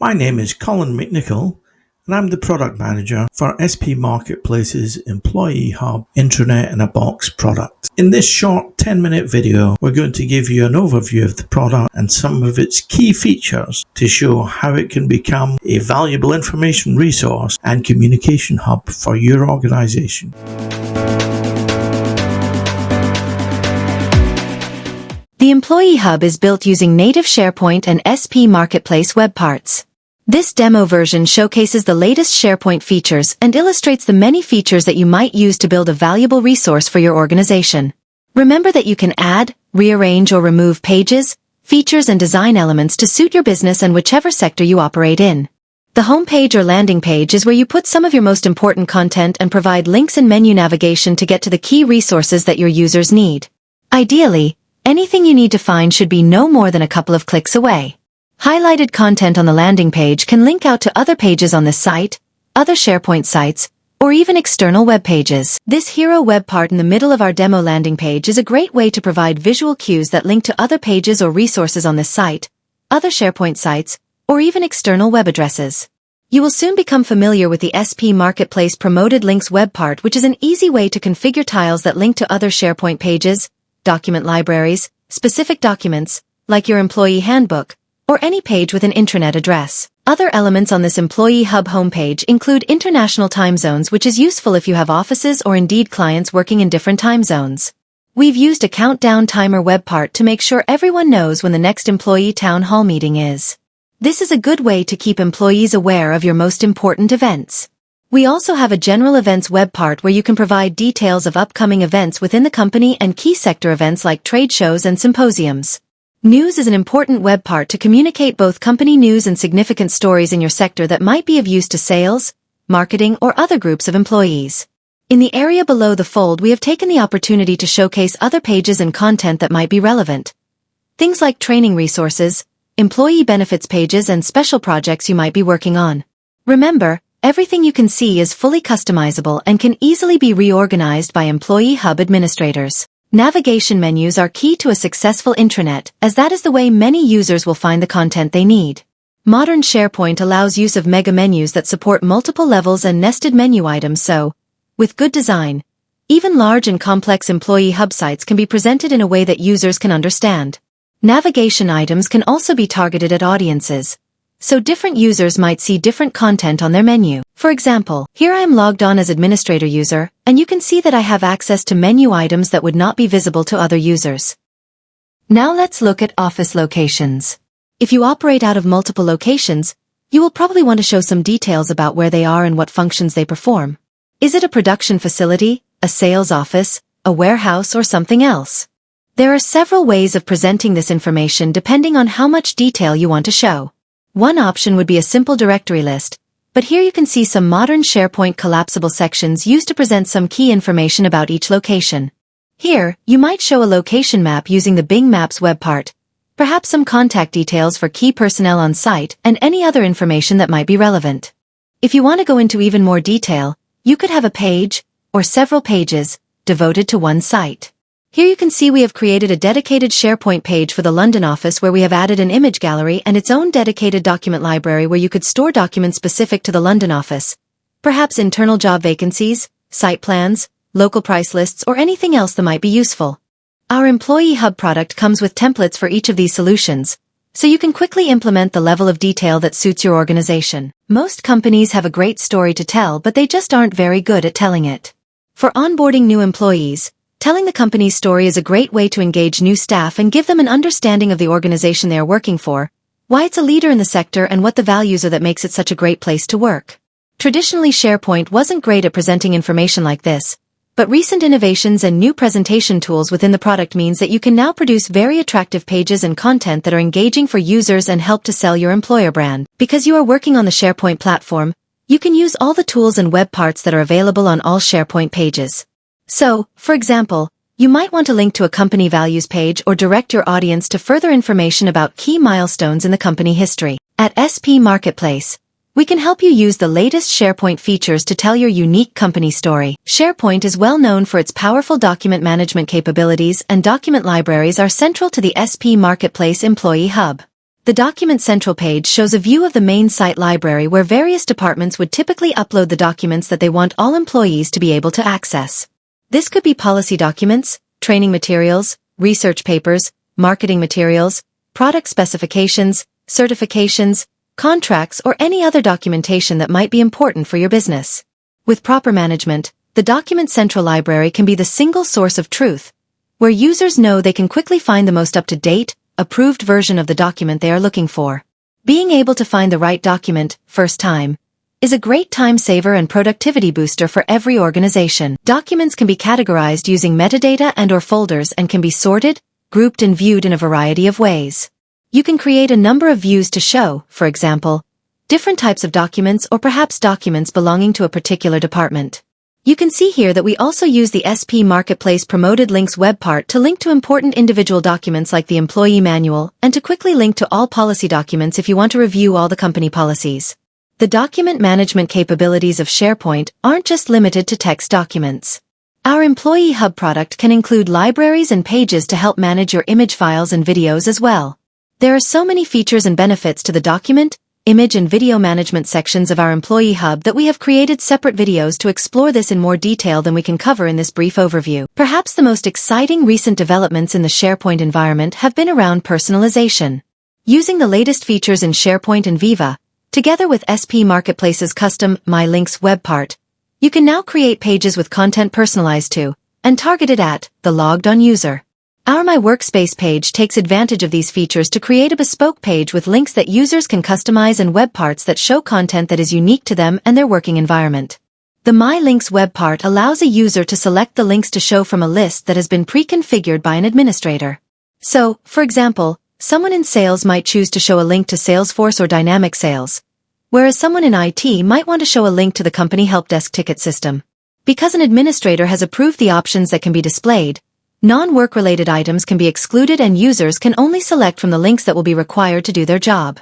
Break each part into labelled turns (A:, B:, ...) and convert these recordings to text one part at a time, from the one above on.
A: My name is Colin McNichol, and I'm the product manager for SP Marketplace's Employee Hub Intranet in a Box product. In this short 10-minute video, we're going to give you an overview of the product and some of its key features to show how it can become a valuable information resource and communication hub for your organization.
B: The Employee Hub is built using native SharePoint and SP Marketplace web parts. This demo version showcases the latest SharePoint features and illustrates the many features that you might use to build a valuable resource for your organization. Remember that you can add, rearrange, or remove pages, features, and design elements to suit your business and whichever sector you operate in. The home page or landing page is where you put some of your most important content and provide links and menu navigation to get to the key resources that your users need. Ideally, anything you need to find should be no more than a couple of clicks away. Highlighted content on the landing page can link out to other pages on this site, other SharePoint sites, or even external web pages. This hero web part in the middle of our demo landing page is a great way to provide visual cues that link to other pages or resources on this site, other SharePoint sites, or even external web addresses. You will soon become familiar with the SP Marketplace Promoted Links web part, which is an easy way to configure tiles that link to other SharePoint pages, document libraries, specific documents, like your employee handbook, or any page with an intranet address. Other elements on this Employee Hub homepage include international time zones, which is useful if you have offices or indeed clients working in different time zones. We've used a countdown timer web part to make sure everyone knows when the next employee town hall meeting is. This is a good way to keep employees aware of your most important events. We also have a general events web part where you can provide details of upcoming events within the company and key sector events like trade shows and symposiums. News is an important web part to communicate both company news and significant stories in your sector that might be of use to sales, marketing, or other groups of employees. In the area below the fold, we have taken the opportunity to showcase other pages and content that might be relevant. Things like training resources, employee benefits pages, and special projects you might be working on. Remember, everything you can see is fully customizable and can easily be reorganized by Employee Hub administrators. Navigation menus are key to a successful intranet, as that is the way many users will find the content they need. Modern SharePoint allows use of mega menus that support multiple levels and nested menu items, so, with good design, even large and complex Employee Hub sites can be presented in a way that users can understand. Navigation items can also be targeted at audiences, so different users might see different content on their menu. For example, here I am logged on as administrator user, and you can see that I have access to menu items that would not be visible to other users. Now let's look at office locations. If you operate out of multiple locations, you will probably want to show some details about where they are and what functions they perform. Is it a production facility, a sales office, a warehouse, or something else? There are several ways of presenting this information depending on how much detail you want to show. One option would be a simple directory list, but here you can see some modern SharePoint collapsible sections used to present some key information about each location. Here, you might show a location map using the Bing Maps web part, perhaps some contact details for key personnel on site, and any other information that might be relevant. If you want to go into even more detail, you could have a page, or several pages, devoted to one site. Here you can see we have created a dedicated SharePoint page for the London office where we have added an image gallery and its own dedicated document library where you could store documents specific to the London office, perhaps internal job vacancies, site plans, local price lists, or anything else that might be useful. Our Employee Hub product comes with templates for each of these solutions, so you can quickly implement the level of detail that suits your organization. Most companies have a great story to tell, but they just aren't very good at telling it. For onboarding new employees, telling the company's story is a great way to engage new staff and give them an understanding of the organization they are working for, why it's a leader in the sector, and what the values are that makes it such a great place to work. Traditionally, SharePoint wasn't great at presenting information like this, but recent innovations and new presentation tools within the product means that you can now produce very attractive pages and content that are engaging for users and help to sell your employer brand. Because you are working on the SharePoint platform, you can use all the tools and web parts that are available on all SharePoint pages. So, for example, you might want to link to a company values page or direct your audience to further information about key milestones in the company history. At SP Marketplace, we can help you use the latest SharePoint features to tell your unique company story. SharePoint is well known for its powerful document management capabilities, and document libraries are central to the SP Marketplace Employee Hub. The Document Central page shows a view of the main site library where various departments would typically upload the documents that they want all employees to be able to access. This could be policy documents, training materials, research papers, marketing materials, product specifications, certifications, contracts, or any other documentation that might be important for your business. With proper management, the Document Central library can be the single source of truth, where users know they can quickly find the most up-to-date, approved version of the document they are looking for. Being able to find the right document, first time, is a great time saver and productivity booster for every organization. Documents can be categorized using metadata and/or folders and can be sorted, grouped, and viewed in a variety of ways. You can create a number of views to show, for example, different types of documents or perhaps documents belonging to a particular department. You can see here that we also use the SP Marketplace Promoted Links web part to link to important individual documents like the employee manual and to quickly link to all policy documents if you want to review all the company policies. The document management capabilities of SharePoint aren't just limited to text documents. Our Employee Hub product can include libraries and pages to help manage your image files and videos as well. There are so many features and benefits to the document, image and video management sections of our Employee Hub that we have created separate videos to explore this in more detail than we can cover in this brief overview. Perhaps the most exciting recent developments in the SharePoint environment have been around personalization. Using the latest features in SharePoint and Viva, together with SP Marketplace's custom My Links web part, you can now create pages with content personalized to and targeted at the logged-on user. Our My Workspace page takes advantage of these features to create a bespoke page with links that users can customize and web parts that show content that is unique to them and their working environment. The My Links web part allows a user to select the links to show from a list that has been pre-configured by an administrator. So, for example, someone in sales might choose to show a link to Salesforce or Dynamic Sales, whereas someone in IT might want to show a link to the company help desk ticket system. Because an administrator has approved the options that can be displayed, non-work-related items can be excluded and users can only select from the links that will be required to do their job.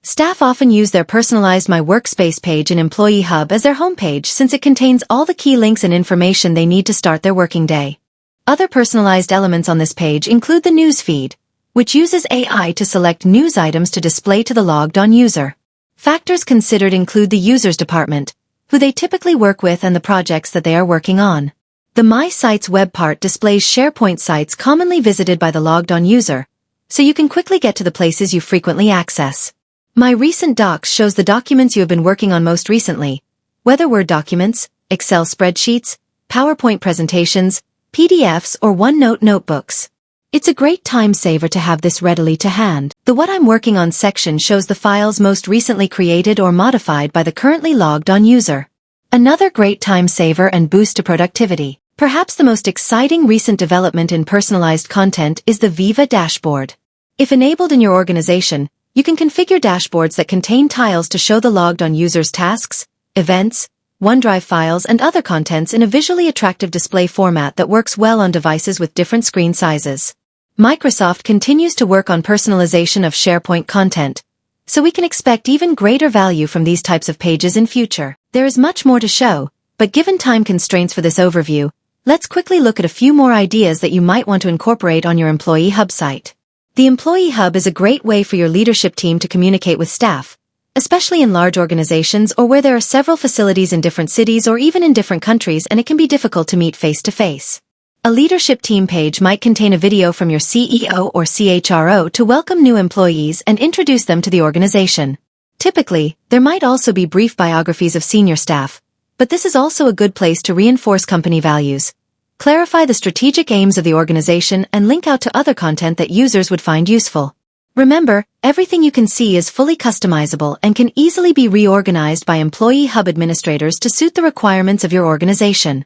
B: Staff often use their personalized My Workspace page in Employee Hub as their homepage since it contains all the key links and information they need to start their working day. Other personalized elements on this page include the news feed, which uses AI to select news items to display to the logged-on user. Factors considered include the user's department, who they typically work with, and the projects that they are working on. The My Sites web part displays SharePoint sites commonly visited by the logged-on user, so you can quickly get to the places you frequently access. My Recent Docs shows the documents you have been working on most recently, whether Word documents, Excel spreadsheets, PowerPoint presentations, PDFs, or OneNote notebooks. It's a great time saver to have this readily to hand. The What I'm Working On section shows the files most recently created or modified by the currently logged-on user. Another great time saver and boost to productivity. Perhaps the most exciting recent development in personalized content is the Viva dashboard. If enabled in your organization, you can configure dashboards that contain tiles to show the logged-on user's tasks, events, OneDrive files, and other contents in a visually attractive display format that works well on devices with different screen sizes. Microsoft continues to work on personalization of SharePoint content, so we can expect even greater value from these types of pages in future. There is much more to show, but given time constraints for this overview, let's quickly look at a few more ideas that you might want to incorporate on your Employee Hub site. The Employee Hub is a great way for your leadership team to communicate with staff, especially in large organizations or where there are several facilities in different cities or even in different countries and it can be difficult to meet face-to-face. A leadership team page might contain a video from your CEO or CHRO to welcome new employees and introduce them to the organization. Typically, there might also be brief biographies of senior staff, but this is also a good place to reinforce company values, clarify the strategic aims of the organization, and link out to other content that users would find useful. Remember, everything you can see is fully customizable and can easily be reorganized by Employee Hub administrators to suit the requirements of your organization.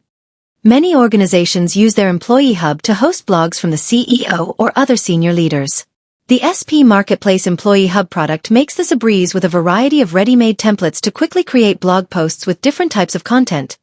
B: Many organizations use their Employee Hub to host blogs from the CEO or other senior leaders. The SP Marketplace Employee Hub product makes this a breeze with a variety of ready-made templates to quickly create blog posts with different types of content.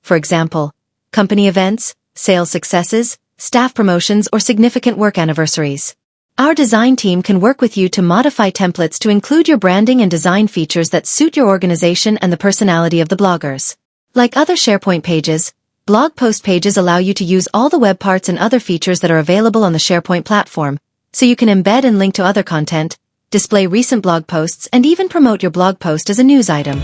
B: For example, company events, sales successes, staff promotions, or significant work anniversaries. Our design team can work with you to modify templates to include your branding and design features that suit your organization and the personality of the bloggers. Like other SharePoint pages, blog post pages allow you to use all the web parts and other features that are available on the SharePoint platform, so you can embed and link to other content, display recent blog posts, and even promote your blog post as a news item.